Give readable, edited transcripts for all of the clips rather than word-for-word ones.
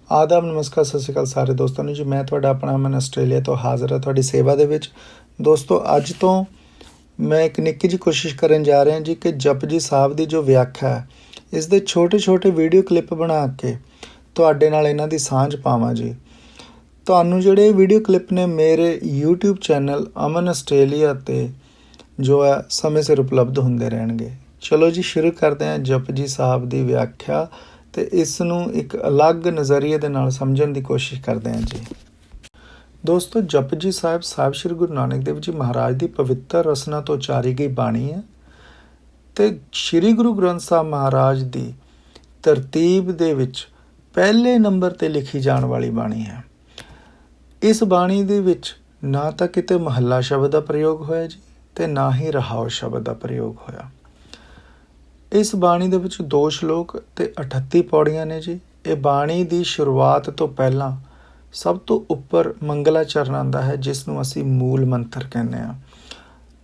आदाब नमस्कार सत श्री अकाल सारे दोस्तों ने जी। मैं तुहाडा अपना अमन आस्ट्रेलिया तो हाज़र है तुहाडी सेवा दे विच। दोस्तों अज तो मैं एक निक्की जी कोशिश करन जा रहा जी कि जपजी साहब की जो व्याख्या है इस दे छोटे छोटे वीडियो क्लिप बना के तुहाडे नाल इन्हां दी सांझ पावां जी। तुहानूं जिहड़े वीडियो क्लिप ने मेरे यूट्यूब चैनल अमन आस्ट्रेलिया ते जो है समय सिर उपलब्ध होंदे रहणगे। चलो जी शुरू करते हैं जपजी साहब की व्याख्या तो इसनूं एक अलग नज़रिए दे नाल समझण की कोशिश करते हैं जी। दोस्तों जपजी साहिब श्री गुरु नानक देव जी महाराज की पवित्र रसना तो उचारी गई बाणी है तो श्री गुरु ग्रंथ साहब महाराज की तरतीब दे विच पहले नंबर ते लिखी जाण वाली बाणी है। इस बाणी दे विच ना तो किते महला शब्द का प्रयोग होया जी ते ना ही रहाओ शब्द का प्रयोग होया। इस बाणी दे विच 2 श्लोक ते 38 पौड़ियां ने जी। ये बाणी की शुरुआत तो पहला सब तो उपर मंगलाचरण आंदा है जिसनूं असी मूल मंत्र कहने आ।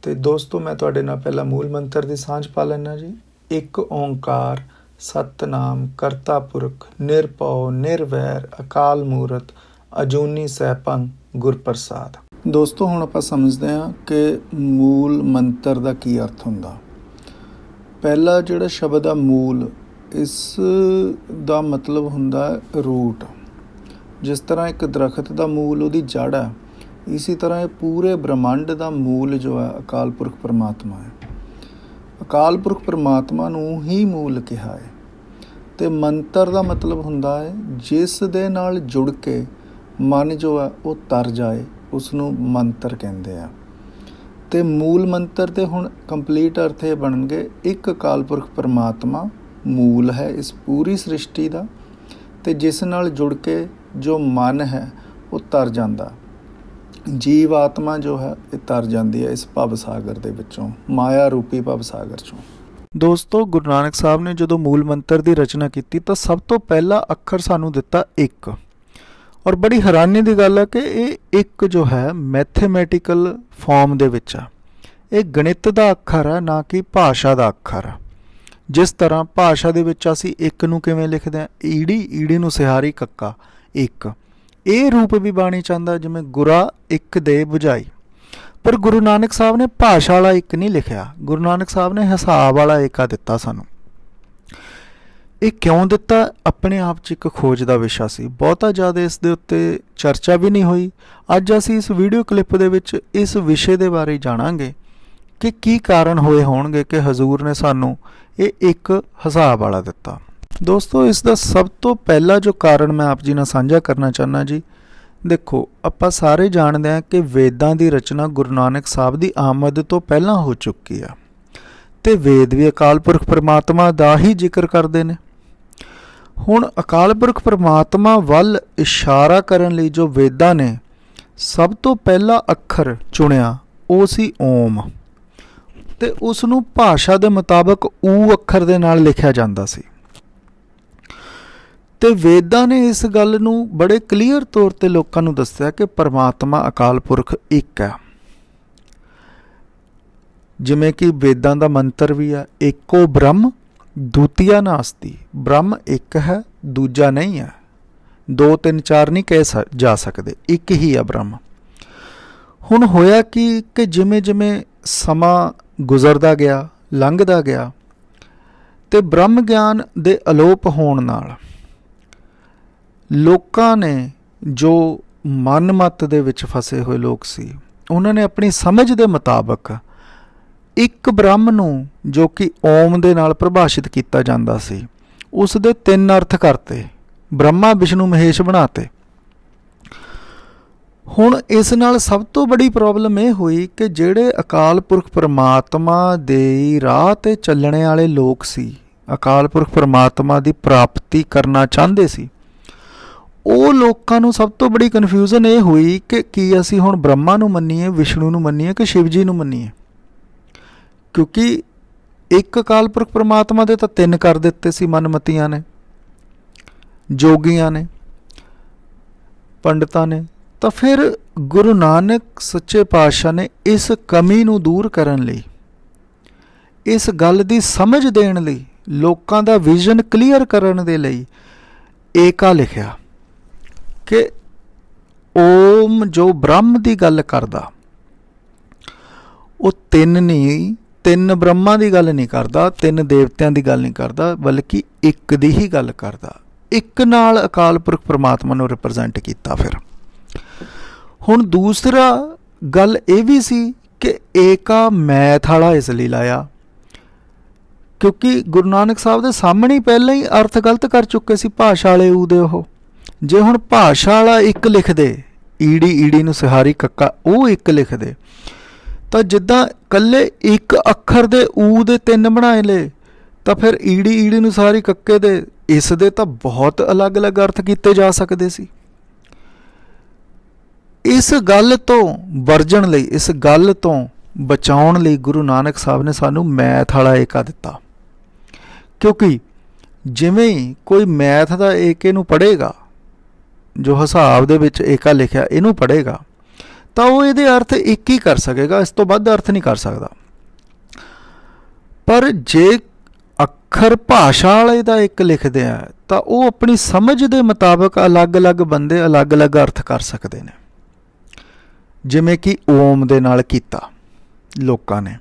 तो दोस्तों मैं तुहाडे नाल पहला मूल मंत्र की सांझ पा लैना जी। एक ओंकार सतनाम करता पुरख निरभउ निर्वैर अकाल मूरत अजूनी सैभं गुर प्रसाद। दोस्तों हुण आपां समझदे हां कि मूल मंत्र का की अर्थ हुंदा। पहला जिहड़ा शब्द आ मूल इस दा मतलब हुंदा रूट। जिस तरह एक दरखत का मूल उहदी जड़ है इसी तरह ये पूरे ब्रह्मंड का मूल जो है अकाल पुरख परमात्मा है। अकाल पुरख परमात्मा नूं ही मूल कहा है। तो मंत्र का मतलब हुंदा है जिस दे नाल जुड़ के मन जो है वो तर जाए उसनूं मंत्र कहंदे आ। तो मूल मंत्र के हुण कंप्लीट अर्थ ये बनणगे एक अकाल पुरख परमात्मा मूल है इस पूरी सृष्टि का तो जिस नाल जुड़ के जो मन है वो तर जाता। जीव आत्मा जो है ये तर जाती है इस भव सागर दे विचों माया रूपी भव सागर चों। दोस्तों गुरु नानक साहब ने जो मूल मंत्र की रचना की तो सब तो पहला अखर सानू दिता एक। और बड़ी हैरानी की गल है कि ये एक जो है मैथेमैटिकल फॉर्म दे विच आ। ये गणित का अखर है ना कि भाषा का अखर है। जिस तरह भाषा दे विच असीं एक नूं किवें लिखदे हां ईड़ी ईड़ी नूं सिहारी कक्का एक। ये रूप भी बाणी चाहता जिवें गुरा एक दे बुझाई। पर गुरु नानक साहब ने भाषा वाला एक नहीं लिखिया। गुरु नानक साहब ने हिसाब वाला एका दिता सानूं। ये क्यों दिता अपने आप च एक खोज का विषा सी। बहुता ज़्यादा इस दे उत्ते चर्चा भी नहीं हुई। अज असीं इस वीडियो क्लिप दे विच इस विषय के बारे जाणांगे कि की कारण होए होणगे कि हजूर ने सानूं ये एक हिसाब वाला दिता। दोस्तों इसका सब तो पहला जो कारण मैं आप जी नाल साझा करना चाहना जी। देखो आपां सारे जानते हैं कि वेदां की रचना गुरु नानक साहब की आमद तो पहला हो चुकी है तो वेद भी अकाल पुरख परमात्मा का ही जिक्र करते हैं। हुण अकाल पुरख परमात्मा वल इशारा करन लई जो वेदां ने सब तो पहला अखर चुनिया वो सी ओम। ते उसनूं भाषा के मुताबक ऊ अखर दे नाल लिखिया जांदा सी। ते वेदां ने इस गल नूं बड़े क्लीयर तौर ते लोकां नूं दस्सिया कि परमात्मा अकाल पुरख एक है। जिवें कि वेदां दा मंत्र भी है एको ब्रह्म द्वितीया नास्ति। ब्रह्म एक है दूजा नहीं है। 2 3 4 नहीं कह जा सकते एक ही है ब्रह्म। हुण होया कि जिमें जिमें समा गुजरदा गया लंघदा गया तो ब्रह्म ज्ञान दे अलोप होण नाल लोकां ने जो मन मत दे विच फसे हुए लोग सी उन्होंने अपनी समझ दे मुताबक एक ब्रह्म नूं जो कि ओम दे नाल परिभाषित किया जाता सी उस दे 3 अर्थ करते ब्रह्मा विष्णु महेश बनाते। हुण इस नाल सब तो बड़ी प्रॉब्लम ये हुई कि जिहड़े अकाल पुरख परमात्मा दे राह ते चलने वाले लोग सी अकाल पुरख परमात्मा की प्राप्ति करना चाहते सी ਉਹ ਲੋਕਾਂ ਨੂੰ ਸਭ ਤੋਂ बड़ी कन्फ्यूजन ये हुई कि ਕੀ ਅਸੀਂ ਹੁਣ ब्रह्मा ਨੂੰ ਮੰਨੀਏ विष्णु ਨੂੰ ਮੰਨੀਏ कि शिव जी ਨੂੰ ਮੰਨੀਏ। क्योंकि एक अकाल पुरख परमात्मा ਦੇ ਤਾਂ 3 कर ਦਿੱਤੇ ਸੀ मनमतियां ने जोगियां ने पंडितां ने। तो फिर गुरु नानक सच्चे पातशाह ने इस कमी नूं दूर करन लई इस गल दी समझ देण लई लोकां दा विजन क्लीयर करन दे लई ਏਕਾ लिखिया। कि ओम जो ब्रह्म की गल करदा वो तीन नहीं, तीन ब्रह्मां की गल नहीं करदा, तीन देवतियां की गल नहीं करदा, बल्कि एक दी ही गल करदा। एक नाल अकाल पुरख परमात्मा नूं रिप्रजेंट किया। फिर हुण दूसरा गल ये भी सी कि एका मैथ वाला इसलिए लाया क्योंकि गुरु नानक साहब के सामने ही पहले ही अर्थ गलत कर चुके सी भाषा वाले ऊदे। वो जे हुण भाषा वाला एक लिख दे, ईड़ी ईड़ी नूं सिहारी कक्का वो एक लिख दे, तो जिद्दां कल्ले एक अखर दे ऊ दे तीन बनाए ले, तो फिर ईड़ी ईड़ी नूं सिहारी कक्के दे इस दे तो बहुत अलग अलग अर्थ किए जा सकते सी। इस गल तो वरजण लई, इस गल तो बचाउण लई गुरु नानक साहब ने सानू मैथ वाला एका दिता। क्योंकि जिवें ही कोई मैथ का एके नूं पढ़ेगा, जो हिसाब दे विच एका लिखिया इनू पढ़ेगा, तो वो ये अर्थ एक ही कर सकेगा, इस तो वध अर्थ नहीं कर सकता। पर जे अखर भाषा वाले का एक लिखते हैं तो वो अपनी समझ के मुताबिक अलग अलग बंदे अलग अलग अर्थ कर सकते हैं। जिमें कि ओम दे नाल कीता लोकां ने।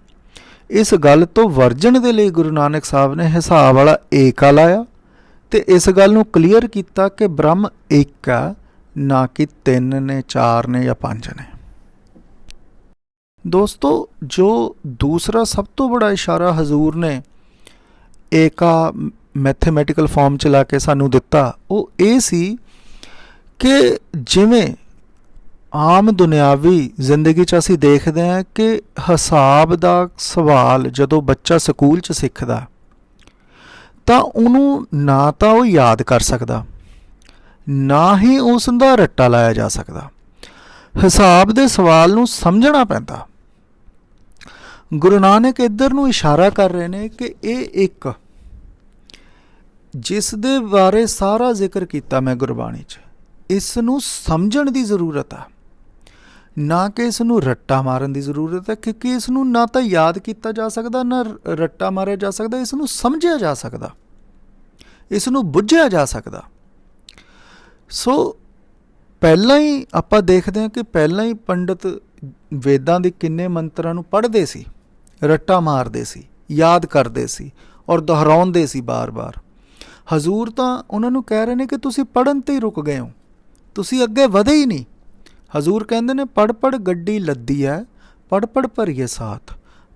इस गल तो वरजन दे लई गुरु नानक साहब ने हिसाब वाला एका लाया तो इस गल नूं क्लीयर किया कि ब्रह्म एक है, ना कि तीन ने, चार ने या पांच ने। दोस्तों, जो दूसरा सब तो बड़ा इशारा हजूर ने एका मैथेमैटिकल फॉर्म च ला के सानू दिता, वो ये सी कि जिमें आम दुनियावी जिंदगी च असीं देखते हैं कि हिसाब का सवाल जदों बच्चा स्कूल च सीखदा तो उन्होंने ना तो वो याद कर सकता, ना ही उसका रट्टा लाया जा सकता। हिसाब के सवाल नूं समझना पैंदा। गुरु नानक इधर नूं इशारा कर रहे हैं कि ये एक जिस दे बारे सारा जिक्र किया मैं गुरबाणी च, इस नूं समझण दी ज़रूरत है, ना कि इस नूं रट्टा मारन दी ज़रूरत है। क्योंकि इस नूं ना तो याद किया जा सकता, ना रट्टा मारिया जा सकता, इस नूं समझिया जा सकता, इस नूं बुझिया जा सकता। सो पहला ही आपां देखते हैं कि पहला ही पंडित वेदां दे किन्ने मंत्रां नूं पढ़दे सी, रट्टा मारदे सी, याद करदे सी और दोहराउंदे सी बार बार। हजूर तो उन्होंने कह रहे हैं कि तुसी पढ़न ते ही रुक गए हो, तुसी अगे वधे ही नहीं। हजूर कहते ने पढ़ पढ़ गड्डी लद्दी है, पढ़ पढ़ भरीए साथ,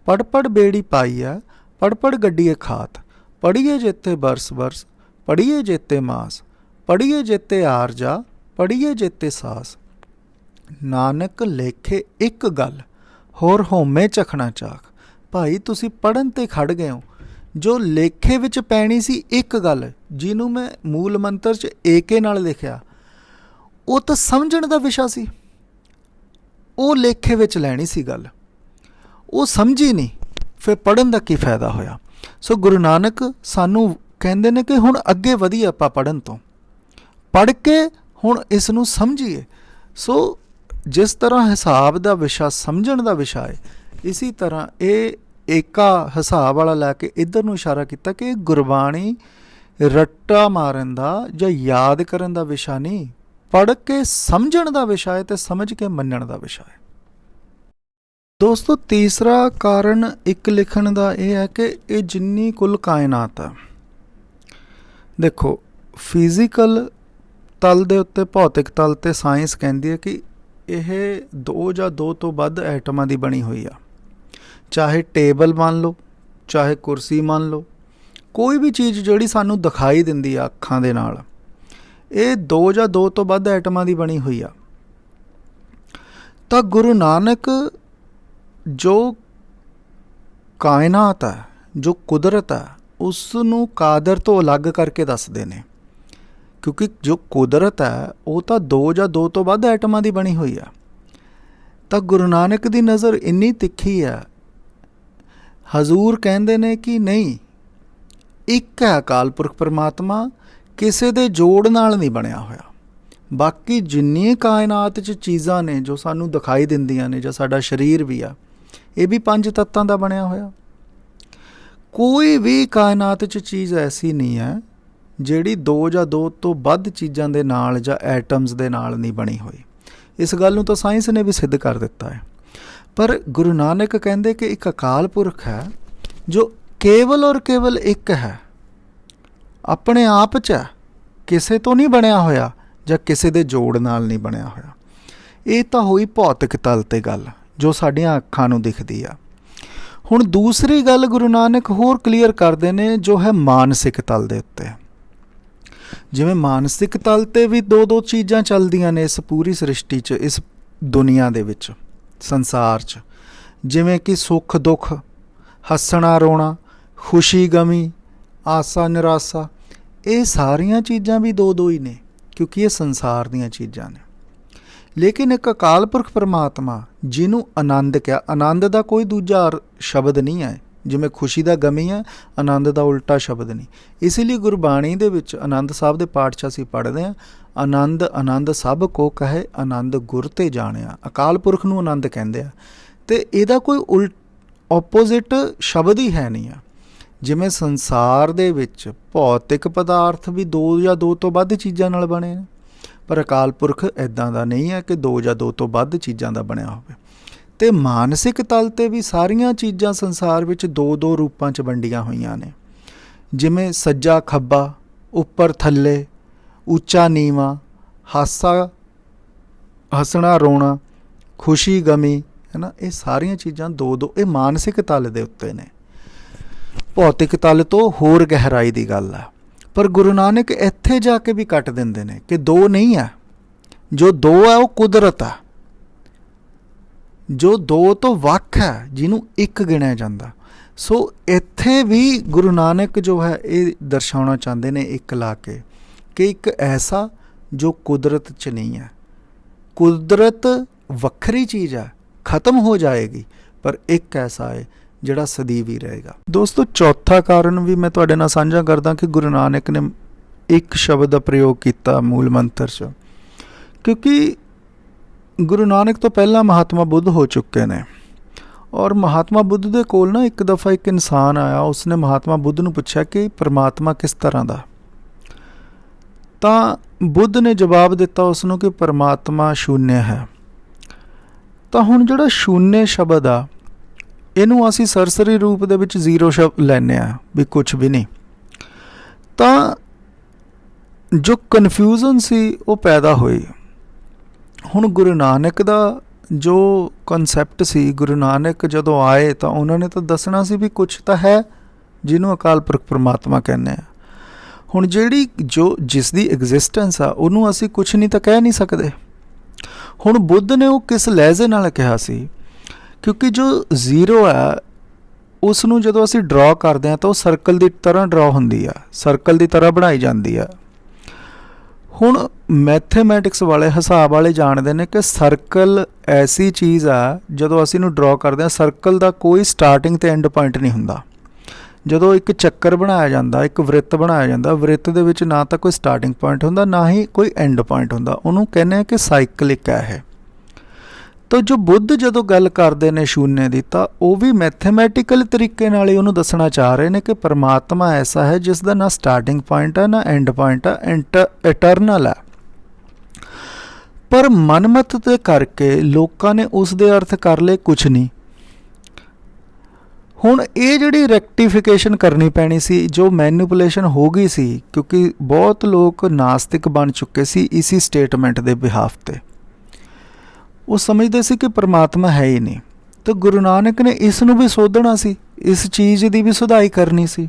पढ़ पढ़ बेड़ी पाई है, पढ़ पढ़ गड्डीए खात, पढ़िए जेते बरस बरस, पढ़िए जेते मास, पढ़िए जेते आरजा, पढ़िए जेते सास। नानक लेखे एक गल होर होमे चखना चाख। भाई तुसी पढ़न ते खड़ गए हो, जो लेखे विच पैनी सी एक गल, जिन्हों मैं मूल मंत्र च एके नाल लिखिया, वो तो समझण दा विशा सी, वो लेखे विच लैनी सी गल, वो समझी नहीं, फिर पढ़न दा की फायदा होया। सो गुरु नानक सानू कहंदे ने कि हुण अगे वधीए आपां पढ़न तो, पढ़ के हुण इस नूं समझीए। सो जिस तरह हिसाब दा विशा समझण दा विशा है, इसी तरह ये एका हिसाब वाला लैके इधर नूं इशारा किया कि गुरबाणी रट्टा मारन दा जां याद करन दा विशा नहीं, पढ़ के समझण दा विशा है, तो समझ के मनण दा विशा है। दोस्तों, तीसरा कारण एक लिखण दा यह है कि ये जिन्नी कुल कायनात है, देखो फिजिकल तल दे उत्ते भौतिक तल ते साइंस कहती है कि यह दो या दो तो वध एटमां दी बनी हुई आ। चाहे टेबल मान लो, चाहे कुर्सी मान लो, कोई भी चीज़ जिहड़ी सानू दिखाई दिंदी आ अखां दे नाल, ये दो या दो तो वध एटमां दी बनी हुई आ। तो गुरु नानक जो कायनात है, जो कुदरत है, उसनू कादर तो अलग करके दसदे ने। क्योंकि जो कुदरत है वो तो दो या दो तो वध एटमां दी बनी हुई है। तो गुरु नानक दी नज़र इन्नी तिखी है, हजूर कहंदे ने कि नहीं, एक है अकाल पुरख परमात्मा, किसी दे जोड़ नाल नहीं बनया होया। बाकी जिन्नी कायनात च चीज़ां ने जो सानू दिखाई दिंदियां ने, जो साडा शरीर भी आ, ये भी पंज तत्तां दा बनया होया। कोई भी कायनात च चीज़ ऐसी नहीं है ਜਿਹੜੀ ਦੋ ਜਾਂ ਦੋ ਤੋਂ ਵੱਧ ਚੀਜ਼ਾਂ ਦੇ ਨਾਲ ਜਾਂ ਐਟਮਸ ਦੇ ਨਾਲ ਨਹੀਂ ਬਣੀ ਹੋਈ। ਇਸ ਗੱਲ ਨੂੰ ਤਾਂ ਸਾਇੰਸ ਨੇ ਵੀ ਸਿੱਧ ਕਰ ਦਿੱਤਾ ਹੈ। ਪਰ ਗੁਰੂ ਨਾਨਕ ਕਹਿੰਦੇ ਕਿ ਇੱਕ ਅਕਾਲ ਪੁਰਖ ਹੈ ਜੋ ਕੇਵਲ ਔਰ ਕੇਵਲ ਇੱਕ ਹੈ, ਆਪਣੇ ਆਪ 'ਚ ਹੈ, ਕਿਸੇ ਤੋਂ ਨਹੀਂ ਬਣਿਆ ਹੋਇਆ ਜਾਂ ਕਿਸੇ ਦੇ ਜੋੜ ਨਾਲ ਨਹੀਂ ਬਣਿਆ ਹੋਇਆ। ਇਹ ਤਾਂ ਹੋਈ ਭੌਤਿਕ ਤਲ 'ਤੇ ਗੱਲ ਜੋ ਸਾਡੀਆਂ ਅੱਖਾਂ ਨੂੰ ਦਿਖਦੀ ਆ। ਹੁਣ ਦੂਸਰੀ ਗੱਲ ਗੁਰੂ ਨਾਨਕ ਹੋਰ ਕਲੀਅਰ ਕਰਦੇ ਨੇ ਜੋ ਹੈ ਮਾਨਸਿਕ ਤਲ ਦੇ ਉੱਤੇ। ਜਿਵੇਂ ਮਾਨਸਿਕ ਤਲ 'ਤੇ ਵੀ ਦੋ ਦੋ ਚੀਜ਼ਾਂ ਚੱਲਦੀਆਂ ਨੇ ਇਸ ਪੂਰੀ ਸ੍ਰਿਸ਼ਟੀ 'ਚ, ਇਸ ਦੁਨੀਆ ਦੇ ਵਿੱਚ, ਸੰਸਾਰ 'ਚ, ਜਿਵੇਂ ਕਿ ਸੁੱਖ ਦੁੱਖ, ਹੱਸਣਾ ਰੋਣਾ, ਖੁਸ਼ੀ ਗਮੀ, ਆਸਾ ਨਿਰਾਸਾ, ਇਹ ਸਾਰੀਆਂ ਚੀਜ਼ਾਂ ਵੀ ਦੋ ਦੋ ਹੀ ਨੇ ਕਿਉਂਕਿ ਇਹ ਸੰਸਾਰ ਦੀਆਂ ਚੀਜ਼ਾਂ ਨੇ। ਲੇਕਿਨ ਇੱਕ ਅਕਾਲ ਪੁਰਖ ਪਰਮਾਤਮਾ ਜਿਹਨੂੰ ਆਨੰਦ ਕਿਹਾ, ਆਨੰਦ ਦਾ ਕੋਈ ਦੂਜਾ ਸ਼ਬਦ ਨਹੀਂ ਹੈ, ਜਿਵੇਂ ਖੁਸ਼ੀ ਦਾ ਗਮੀ ਹੈ, ਆਨੰਦ ਦਾ ਉਲਟਾ ਸ਼ਬਦ ਨਹੀਂ। ਇਸ ਲਈ ਗੁਰਬਾਣੀ ਦੇ ਵਿੱਚ ਆਨੰਦ ਸਾਹਿਬ ਦੇ ਪਾਠ 'ਚ ਅਸੀਂ ਪੜ੍ਹਦੇ ਹਾਂ, ਆਨੰਦ ਆਨੰਦ ਸਭ ਕੋ ਕਹੇ, ਆਨੰਦ ਗੁਰ ਤੇ ਜਾਣਿਆ। ਅਕਾਲ ਪੁਰਖ ਨੂੰ ਆਨੰਦ ਕਹਿੰਦੇ ਆ ਅਤੇ ਇਹਦਾ ਕੋਈ ਓਪੋਜ਼ਿਟ ਸ਼ਬਦ ਹੀ ਹੈ ਨਹੀਂ ਆ। ਜਿਵੇਂ ਸੰਸਾਰ ਦੇ ਵਿੱਚ ਭੌਤਿਕ ਪਦਾਰਥ ਵੀ ਦੋ ਜਾਂ ਦੋ ਤੋਂ ਵੱਧ ਚੀਜ਼ਾਂ ਨਾਲ ਬਣੇ ਨੇ, ਪਰ ਅਕਾਲ ਪੁਰਖ ਇੱਦਾਂ ਦਾ ਨਹੀਂ ਹੈ ਕਿ ਦੋ ਜਾਂ ਦੋ ਤੋਂ ਵੱਧ ਚੀਜ਼ਾਂ ਦਾ ਬਣਿਆ ਹੋਵੇ। ਅਤੇ ਮਾਨਸਿਕ ਤਲ 'ਤੇ ਵੀ ਸਾਰੀਆਂ ਚੀਜ਼ਾਂ ਸੰਸਾਰ ਵਿੱਚ ਦੋ ਦੋ ਰੂਪਾਂ 'ਚ ਵੰਡੀਆਂ ਹੋਈਆਂ ਨੇ, ਜਿਵੇਂ ਸੱਜਾ ਖੱਬਾ, ਉੱਪਰ ਥੱਲੇ, ਉੱਚਾ ਨੀਵਾਂ, ਹੱਸਣਾ ਰੋਣਾ, ਖੁਸ਼ੀ ਗਮੀ, ਹੈ ਨਾ। ਇਹ ਸਾਰੀਆਂ ਚੀਜ਼ਾਂ ਦੋ ਦੋ, ਇਹ ਮਾਨਸਿਕ ਤਲ ਦੇ ਉੱਤੇ ਨੇ। ਭੌਤਿਕ ਤਲ ਤੋਂ ਹੋਰ ਗਹਿਰਾਈ ਦੀ ਗੱਲ ਹੈ। ਪਰ ਗੁਰੂ ਨਾਨਕ ਇੱਥੇ ਜਾ ਕੇ ਵੀ ਕੱਟ ਦਿੰਦੇ ਨੇ ਕਿ ਦੋ ਨਹੀਂ ਹੈ, ਜੋ ਦੋ ਹੈ ਉਹ ਕੁਦਰਤ ਹੈ, ਜੋ ਦੋ ਤੋਂ ਵੱਖ ਹੈ ਜਿਹਨੂੰ ਇੱਕ ਗਿਣਿਆ ਜਾਂਦਾ। ਸੋ ਇੱਥੇ ਵੀ ਗੁਰੂ ਨਾਨਕ ਜੋ ਹੈ ਇਹ ਦਰਸਾਉਣਾ ਚਾਹੁੰਦੇ ਨੇ ਇੱਕ ਲਾ ਕੇ ਕਿ ਇੱਕ ਐਸਾ ਜੋ ਕੁਦਰਤ 'ਚ ਨਹੀਂ ਹੈ। ਕੁਦਰਤ ਵੱਖਰੀ ਚੀਜ਼ ਹੈ, ਖਤਮ ਹੋ ਜਾਏਗੀ, ਪਰ ਇੱਕ ਐਸਾ ਹੈ ਜਿਹੜਾ ਸਦੀਵ ਹੀ ਰਹੇਗਾ। ਦੋਸਤੋ, ਚੌਥਾ ਕਾਰਨ ਵੀ ਮੈਂ ਤੁਹਾਡੇ ਨਾਲ ਸਾਂਝਾ ਕਰਦਾ ਕਿ ਗੁਰੂ ਨਾਨਕ ਨੇ ਇੱਕ ਸ਼ਬਦ ਦਾ ਪ੍ਰਯੋਗ ਕੀਤਾ ਮੂਲ ਮੰਤਰ 'ਚ, ਕਿਉਂਕਿ ਗੁਰੂ ਨਾਨਕ ਤੋਂ ਪਹਿਲਾਂ ਮਹਾਤਮਾ ਬੁੱਧ ਹੋ ਚੁੱਕੇ ਨੇ। ਔਰ ਮਹਾਤਮਾ ਬੁੱਧ ਦੇ ਕੋਲ ਨਾ ਇੱਕ ਦਫਾ ਇੱਕ ਇਨਸਾਨ ਆਇਆ, ਉਸਨੇ ਮਹਾਤਮਾ ਬੁੱਧ ਨੂੰ ਪੁੱਛਿਆ ਕਿ ਪਰਮਾਤਮਾ ਕਿਸ ਤਰ੍ਹਾਂ ਦਾ। ਤਾਂ ਬੁੱਧ ਨੇ ਜਵਾਬ ਦਿੱਤਾ ਉਸਨੂੰ ਕਿ ਪਰਮਾਤਮਾ ਸ਼ੂਨਯ ਹੈ। ਤਾਂ ਹੁਣ ਜਿਹੜਾ ਸ਼ੂਨਯ ਸ਼ਬਦ ਆ, ਇਹਨੂੰ ਅਸੀਂ ਸਰਸਰੀ ਰੂਪ ਦੇ ਵਿੱਚ ਜ਼ੀਰੋ ਸ਼ਬਦ ਲੈਂਦੇ ਹਾਂ ਵੀ ਕੁਛ ਵੀ ਨਹੀਂ। ਤਾਂ ਜੋ ਕਨਫਿਊਜ਼ਨ ਸੀ ਉਹ ਪੈਦਾ ਹੋਈ। ਹੁਣ ਗੁਰੂ ਨਾਨਕ ਦਾ ਜੋ ਕਨਸੈਪਟ ਸੀ, ਗੁਰੂ ਨਾਨਕ ਜਦੋਂ ਆਏ ਤਾਂ ਉਹਨਾਂ ਨੇ ਤਾਂ ਦੱਸਣਾ ਸੀ ਵੀ ਕੁਛ ਤਾਂ ਹੈ ਜਿਹਨੂੰ ਅਕਾਲ ਪੁਰਖ ਪਰਮਾਤਮਾ ਕਹਿੰਦੇ ਆ। ਹੁਣ ਜਿਹੜੀ ਜਿਸ ਦੀ ਐਗਜ਼ਿਸਟੈਂਸ ਆ ਉਹਨੂੰ ਅਸੀਂ ਕੁਛ ਨਹੀਂ ਤਾਂ ਕਹਿ ਨਹੀਂ ਸਕਦੇ। ਹੁਣ ਬੁੱਧ ਨੇ ਉਹ ਕਿਸ ਲਹਿਜ਼ੇ ਨਾਲ ਕਿਹਾ ਸੀ, ਕਿਉਂਕਿ ਜੋ ਜ਼ੀਰੋ ਹੈ ਉਸ ਨੂੰ ਜਦੋਂ ਅਸੀਂ ਡਰਾ ਕਰਦੇ ਹਾਂ ਤਾਂ ਉਹ ਸਰਕਲ ਦੀ ਤਰ੍ਹਾਂ ਡਰਾ ਹੁੰਦੀ ਆ, ਸਰਕਲ ਦੀ ਤਰ੍ਹਾਂ ਬਣਾਈ ਜਾਂਦੀ ਆ। ਹੁਣ ਮੈਥੇਮੈਟਿਕਸ ਵਾਲੇ, ਹਿਸਾਬ ਵਾਲੇ ਜਾਣਦੇ ਨੇ ਕਿ ਸਰਕਲ ਐਸੀ ਚੀਜ਼ ਆ, ਜਦੋਂ ਅਸੀਂ ਇਹਨੂੰ ਡਰਾ ਕਰਦੇ ਹਾਂ ਸਰਕਲ ਦਾ ਕੋਈ ਸਟਾਰਟਿੰਗ ਅਤੇ ਐਂਡ ਪੁਆਇੰਟ ਨਹੀਂ ਹੁੰਦਾ। ਜਦੋਂ ਇੱਕ ਚੱਕਰ ਬਣਾਇਆ ਜਾਂਦਾ, ਇੱਕ ਵ੍ਰਿੱਤ ਬਣਾਇਆ ਜਾਂਦਾ, ਵ੍ਰਿੱਤ ਦੇ ਵਿੱਚ ਨਾ ਤਾਂ ਕੋਈ ਸਟਾਰਟਿੰਗ ਪੁਆਇੰਟ ਹੁੰਦਾ, ਨਾ ਹੀ ਕੋਈ ਐਂਡ ਪੁਆਇੰਟ ਹੁੰਦਾ। ਉਹਨੂੰ ਕਹਿੰਦੇ ਆ ਕਿ ਸਾਈਕਲਿਕ ਹੈ ਇਹ। ਤਾਂ ਜੋ ਬੁੱਧ ਜਦੋਂ ਗੱਲ ਕਰਦੇ ਨੇ ਸ਼ੂਨਯ ਦੀ, ਤਾਂ ਉਹ ਵੀ ਮੈਥੇਮੈਟੀਕਲ ਤਰੀਕੇ ਨਾਲ ਹੀ ਉਹਨੂੰ ਦੱਸਣਾ ਚਾਹ ਰਹੇ ਨੇ ਕਿ ਪਰਮਾਤਮਾ ਐਸਾ ਹੈ ਜਿਸ ਦਾ ਨਾ ਸਟਾਰਟਿੰਗ ਪੁਆਇੰਟ ਹੈ ਨਾ ਐਂਡ ਪੁਆਇੰਟ ਹੈ, ਇਟਰਨਲ ਹੈ। ਪਰ ਮਨਮਤ ਦੇ ਕਰਕੇ ਲੋਕਾਂ ਨੇ ਉਸ ਦੇ ਅਰਥ ਕਰ ਲਏ ਕੁਛ ਨਹੀਂ। ਹੁਣ ਇਹ ਜਿਹੜੀ ਰੈਕਟੀਫਿਕੇਸ਼ਨ ਕਰਨੀ ਪੈਣੀ ਸੀ, ਜੋ ਮੈਨੀਪੂਲੇਸ਼ਨ ਹੋ ਗਈ ਸੀ, ਕਿਉਂਕਿ ਬਹੁਤ ਲੋਕ ਨਾਸਤਿਕ ਬਣ ਚੁੱਕੇ ਸੀ ਇਸੀ ਸਟੇਟਮੈਂਟ ਦੇ ਬਿਹਾਫ 'ਤੇ। ਉਹ ਸਮਝਦੇ ਸੀ ਕਿ ਪਰਮਾਤਮਾ ਹੈ ਹੀ ਨਹੀਂ। ਤਾਂ ਗੁਰੂ ਨਾਨਕ ਨੇ ਇਸ ਨੂੰ ਵੀ ਸੋਧਣਾ ਸੀ, ਇਸ ਚੀਜ਼ ਦੀ ਵੀ ਸੁਧਾਈ ਕਰਨੀ ਸੀ।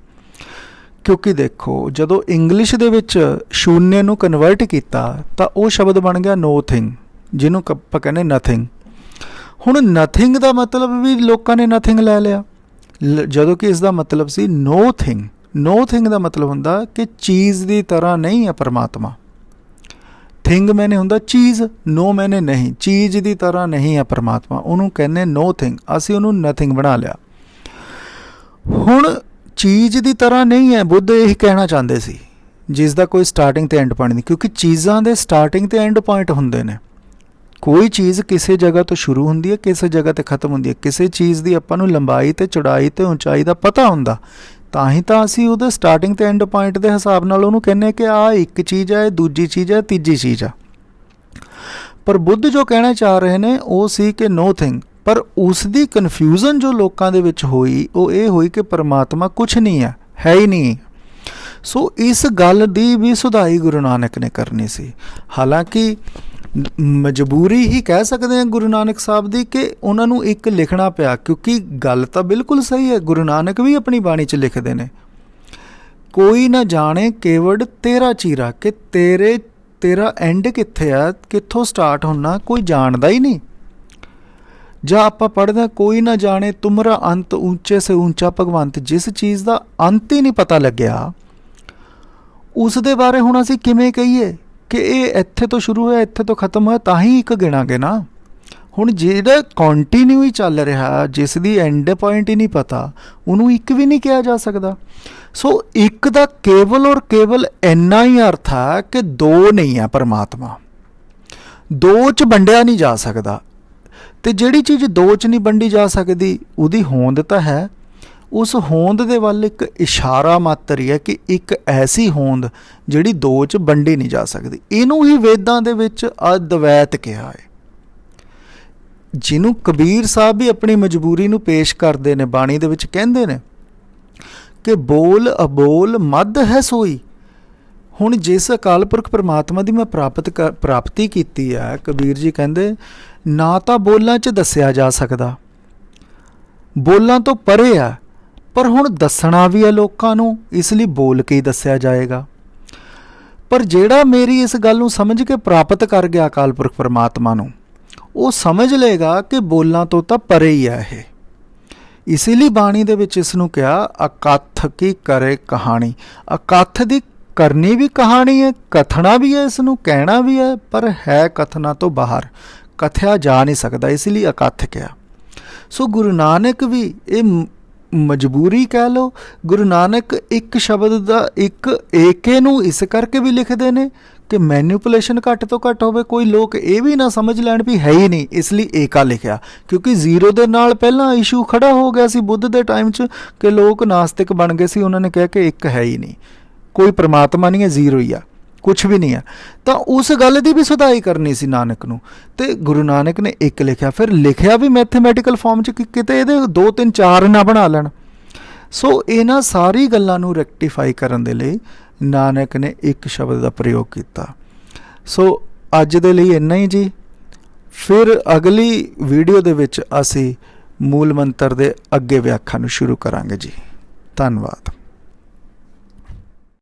ਕਿਉਂਕਿ ਦੇਖੋ, ਜਦੋਂ ਇੰਗਲਿਸ਼ ਦੇ ਵਿੱਚ ਸ਼ੂਨਯ ਨੂੰ ਕਨਵਰਟ ਕੀਤਾ ਤਾਂ ਉਹ ਸ਼ਬਦ ਬਣ ਗਿਆ ਨੋਥਿੰਗ, ਜਿਹਨੂੰ ਆਪਾਂ ਕਹਿੰਦੇ ਨਥਿੰਗ। ਹੁਣ ਨਥਿੰਗ ਦਾ ਮਤਲਬ ਵੀ ਲੋਕਾਂ ਨੇ ਨਥਿੰਗ ਲੈ ਲਿਆ, ਜਦੋਂ ਕਿ ਇਸ ਦਾ ਮਤਲਬ ਸੀ ਨੋ ਥਿੰਗ। ਨੋ ਥਿੰਗ ਦਾ ਮਤਲਬ ਹੁੰਦਾ ਕਿ ਚੀਜ਼ ਦੀ ਤਰ੍ਹਾਂ ਨਹੀਂ ਹੈ ਪਰਮਾਤਮਾ। ਥਿੰਗ ਮੈਨੇ ਹੁੰਦਾ ਚੀਜ਼, ਨੋ ਮੈਨੇ ਨਹੀਂ, ਚੀਜ਼ ਦੀ ਤਰ੍ਹਾਂ ਨਹੀਂ ਹੈ ਪਰਮਾਤਮਾ। ਉਹਨੂੰ ਕਹਿੰਦੇ ਨੋ ਥਿੰਗ, ਅਸੀਂ ਉਹਨੂੰ ਨਥਿੰਗ ਬਣਾ ਲਿਆ। ਹੁਣ ਚੀਜ਼ ਦੀ ਤਰ੍ਹਾਂ ਨਹੀਂ ਹੈ, ਬੁੱਧ ਇਹੀ ਕਹਿਣਾ ਚਾਹੁੰਦੇ ਸੀ, ਜਿਸ ਦਾ ਕੋਈ ਸਟਾਰਟਿੰਗ ਅਤੇ ਐਂਡ ਪੁਆਇੰਟ ਨਹੀਂ। ਕਿਉਂਕਿ ਚੀਜ਼ਾਂ ਦੇ ਸਟਾਰਟਿੰਗ ਅਤੇ ਐਂਡ ਪੁਆਇੰਟ ਹੁੰਦੇ ਨੇ। ਕੋਈ ਚੀਜ਼ ਕਿਸੇ ਜਗ੍ਹਾ ਤੋਂ ਸ਼ੁਰੂ ਹੁੰਦੀ ਹੈ, ਕਿਸੇ ਜਗ੍ਹਾ 'ਤੇ ਖ਼ਤਮ ਹੁੰਦੀ ਹੈ। ਕਿਸੇ ਚੀਜ਼ ਦੀ ਆਪਾਂ ਨੂੰ ਲੰਬਾਈ ਅਤੇ ਚੌੜਾਈ ਅਤੇ ਉਚਾਈ ਦਾ ਪਤਾ ਹੁੰਦਾ, ਤਾਂ ਹੀ ਤਾਂ ਅਸੀਂ ਉਹਦੇ ਸਟਾਰਟਿੰਗ ਤੇ ਐਂਡ ਪੁਆਇੰਟ ਦੇ ਹਿਸਾਬ ਨਾਲ ਉਹਨੂੰ ਕਹਿੰਦੇ ਕਿ ਆਹ ਇੱਕ ਚੀਜ਼ ਹੈ, ਦੂਜੀ ਚੀਜ਼ ਹੈ, ਤੀਜੀ ਚੀਜ਼ ਆ। ਪਰ ਬੁੱਧ ਜੋ ਕਹਿਣਾ ਚਾਹ ਰਹੇ ਨੇ ਉਹ ਸੀ ਕਿ ਨੋ ਥਿੰਗ। ਪਰ ਉਸ ਦੀ ਕਨਫਿਊਜ਼ਨ ਜੋ ਲੋਕਾਂ ਦੇ ਵਿੱਚ ਹੋਈ ਉਹ ਇਹ ਹੋਈ ਕਿ ਪਰਮਾਤਮਾ ਕੁਛ ਨਹੀਂ ਹੈ ਹੀ ਨਹੀਂ। ਸੋ ਇਸ ਗੱਲ ਦੀ ਵੀ ਸੁਧਾਈ ਗੁਰੂ ਨਾਨਕ ਨੇ ਕਰਨੀ ਸੀ। ਹਾਲਾਂਕਿ ਮਜਬੂਰੀ ਹੀ ਕਹਿ ਸਕਦੇ ਹਾਂ ਗੁਰੂ ਨਾਨਕ ਸਾਹਿਬ ਦੀ ਕਿ ਉਹਨਾਂ ਨੂੰ ਇੱਕ ਲਿਖਣਾ ਪਿਆ, ਕਿਉਂਕਿ ਗੱਲ ਤਾਂ ਬਿਲਕੁਲ ਸਹੀ ਹੈ। ਗੁਰੂ ਨਾਨਕ ਵੀ ਆਪਣੀ ਬਾਣੀ 'ਚ ਲਿਖਦੇ ਨੇ, ਕੋਈ ਨਾ ਜਾਣੇ ਕੇਵੜ ਤੇਰਾ ਚੀਰਾ, ਕਿ ਤੇਰਾ ਐਂਡ ਕਿੱਥੇ ਆ, ਕਿੱਥੋਂ ਸਟਾਰਟ ਹੋਣਾ ਕੋਈ ਜਾਣਦਾ ਹੀ ਨਹੀਂ। ਜਾਂ ਆਪਾਂ ਪੜ੍ਹਦੇ ਹਾਂ ਕੋਈ ਨਾ ਜਾਣੇ ਤੁਮਰਾ ਅੰਤ ਉੱਚੇ ਸੇ ਉੱਚਾ ਭਗਵੰਤ, ਜਿਸ ਚੀਜ਼ ਦਾ ਅੰਤ ਹੀ ਨਹੀਂ ਪਤਾ ਲੱਗਿਆ ਉਸ ਦੇ ਬਾਰੇ ਹੁਣ ਅਸੀਂ ਕਿਵੇਂ ਕਹੀਏ ਕਿ ਇਹ ਇੱਥੇ ਤੋਂ ਸ਼ੁਰੂ ਹੋਇਆ ਇੱਥੇ ਤੋਂ ਖਤਮ ਹੋਇਆ, ਤਾਂ ਹੀ ਇੱਕ ਗਿਣਾਂਗੇ ਨਾ। ਹੁਣ ਜਿਹੜਾ ਕੰਟੀਨਿਊ ਹੀ ਚੱਲ ਰਿਹਾ, ਜਿਸ ਦੀ ਐਂਡ ਪੁਆਇੰਟ ਹੀ ਨਹੀਂ ਪਤਾ, ਉਹਨੂੰ ਇੱਕ ਵੀ ਨਹੀਂ ਕਿਹਾ ਜਾ ਸਕਦਾ। ਸੋ ਇੱਕ ਦਾ ਕੇਵਲ ਔਰ ਕੇਵਲ ਇੰਨਾ ਹੀ ਅਰਥ ਹੈ ਕਿ ਦੋ ਨਹੀਂ ਹੈ ਪਰਮਾਤਮਾ, ਦੋ 'ਚ ਵੰਡਿਆ ਨਹੀਂ ਜਾ ਸਕਦਾ। ਅਤੇ ਜਿਹੜੀ ਚੀਜ਼ ਦੋ 'ਚ ਨਹੀਂ ਵੰਡੀ ਜਾ ਸਕਦੀ ਉਹਦੀ ਹੋਂਦ ਤਾਂ ਹੈ, ਉਸ ਹੋਂਦ ਦੇ ਵੱਲ ਇੱਕ ਇਸ਼ਾਰਾ ਮਾਤਰ ਹੀ ਹੈ ਕਿ ਇੱਕ ਐਸੀ ਹੋਂਦ ਜਿਹੜੀ ਦੋ 'ਚ ਵੰਡੀ ਨਹੀਂ ਜਾ ਸਕਦੀ। ਇਹਨੂੰ ਹੀ ਵੇਦਾਂ ਦੇ ਵਿੱਚ ਅਦਵੈਤ ਕਿਹਾ ਹੈ, ਜਿਹਨੂੰ ਕਬੀਰ ਸਾਹਿਬ ਵੀ ਆਪਣੀ ਮਜਬੂਰੀ ਨੂੰ ਪੇਸ਼ ਕਰਦੇ ਨੇ, ਬਾਣੀ ਦੇ ਵਿੱਚ ਕਹਿੰਦੇ ਨੇ ਕਿ ਬੋਲ ਅਬੋਲ ਮੱਧ ਹੈ ਸੋਈ। ਹੁਣ ਜਿਸ ਅਕਾਲ ਪੁਰਖ ਪਰਮਾਤਮਾ ਦੀ ਮੈਂ ਪ੍ਰਾਪਤੀ ਕੀਤੀ ਹੈ, ਕਬੀਰ ਜੀ ਕਹਿੰਦੇ ਨਾ ਤਾਂ ਬੋਲਾਂ 'ਚ ਦੱਸਿਆ ਜਾ ਸਕਦਾ, ਬੋਲਾਂ ਤੋਂ ਪਰੇ ਆ, ਪਰ ਹੁਣ ਦੱਸਣਾ ਵੀ ਹੈ ਲੋਕਾਂ ਨੂੰ, ਇਸ ਲਈ ਬੋਲ ਕੇ ਹੀ ਦੱਸਿਆ ਜਾਏਗਾ। ਪਰ ਜਿਹੜਾ ਮੇਰੀ ਇਸ ਗੱਲ ਨੂੰ ਸਮਝ ਕੇ ਪ੍ਰਾਪਤ ਕਰ ਗਿਆ ਅਕਾਲ ਪੁਰਖ ਪਰਮਾਤਮਾ ਨੂੰ, ਉਹ ਸਮਝ ਲਏਗਾ ਕਿ ਬੋਲਾਂ ਤੋਂ ਤਾਂ ਪਰੇ ਹੀ ਹੈ ਇਹ। ਇਸੇ ਲਈ ਬਾਣੀ ਦੇ ਵਿੱਚ ਇਸ ਨੂੰ ਕਿਹਾ ਅਕਥ ਕੀ ਕਰੇ ਕਹਾਣੀ। ਅਕਥ ਦੀ ਕਰਨੀ ਵੀ ਕਹਾਣੀ ਹੈ, ਕਥਨਾ ਵੀ ਹੈ, ਇਸ ਨੂੰ ਕਹਿਣਾ ਵੀ ਹੈ, ਪਰ ਹੈ ਕਥਨਾ ਤੋਂ ਬਾਹਰ, ਕਥਿਆ ਜਾ ਨਹੀਂ ਸਕਦਾ, ਇਸ ਲਈ ਅਕਥ ਕਿਹਾ। ਸੋ ਗੁਰੂ ਨਾਨਕ ਵੀ ਇਹ ਮਜਬੂਰੀ ਕਹਿ ਲਓ, ਗੁਰੂ ਨਾਨਕ ਇੱਕ ਸ਼ਬਦ ਦਾ ਇੱਕ ਏਕੇ ਨੂੰ ਇਸ ਕਰਕੇ ਵੀ ਲਿਖਦੇ ਨੇ ਕਿ ਮੈਨੀਪੂਲੇਸ਼ਨ ਘੱਟ ਤੋਂ ਘੱਟ ਹੋਵੇ, ਕੋਈ ਲੋਕ ਇਹ ਵੀ ਨਾ ਸਮਝ ਲੈਣ ਵੀ ਹੈ ਹੀ ਨਹੀਂ, ਇਸ ਲਈ ਏਕਾ ਲਿਖਿਆ। ਕਿਉਂਕਿ ਜ਼ੀਰੋ ਦੇ ਨਾਲ ਪਹਿਲਾਂ ਇਸ਼ੂ ਖੜਾ ਹੋ ਗਿਆ ਸੀ ਬੁੱਧ ਦੇ ਟਾਈਮ 'ਚ ਕਿ ਲੋਕ ਨਾਸਤਿਕ ਬਣ ਗਏ ਸੀ, ਉਹਨਾਂ ਨੇ ਕਿਹਾ ਕਿ ਇੱਕ ਹੈ ਹੀ ਨਹੀਂ, ਕੋਈ ਪਰਮਾਤਮਾ ਨਹੀਂ ਹੈ, ਜ਼ੀਰੋ ਹੀ ਆ, ਕੁਛ ਵੀ ਨਹੀਂ ਆ। ਤਾਂ ਉਸ ਗੱਲ ਦੀ ਵੀ ਸੁਧਾਈ ਕਰਨੀ ਸੀ ਨਾਨਕ ਨੂੰ, ਅਤੇ ਗੁਰੂ ਨਾਨਕ ਨੇ ਇੱਕ ਲਿਖਿਆ। ਫਿਰ ਲਿਖਿਆ ਵੀ ਮੈਥਮੈਟੀਕਲ ਫਾਰਮ 'ਚ ਕਿ ਕਿਤੇ ਇਹਦੇ 2 3 4 ਨਾ ਬਣਾ ਲੈਣ। ਸੋ ਇਹਨਾਂ ਸਾਰੀ ਗੱਲਾਂ ਨੂੰ ਰੈਕਟੀਫਾਈ ਕਰਨ ਦੇ ਲਈ ਨਾਨਕ ਨੇ ਇੱਕ ਸ਼ਬਦ ਦਾ ਪ੍ਰਯੋਗ ਕੀਤਾ। ਸੋ ਅੱਜ ਦੇ ਲਈ ਇੰਨਾ ਹੀ ਜੀ। ਫਿਰ ਅਗਲੀ ਵੀਡੀਓ ਦੇ ਵਿੱਚ ਅਸੀਂ ਮੂਲ ਮੰਤਰ ਦੇ ਅੱਗੇ ਵਿਆਖਿਆ ਨੂੰ ਸ਼ੁਰੂ ਕਰਾਂਗੇ ਜੀ। ਧੰਨਵਾਦ।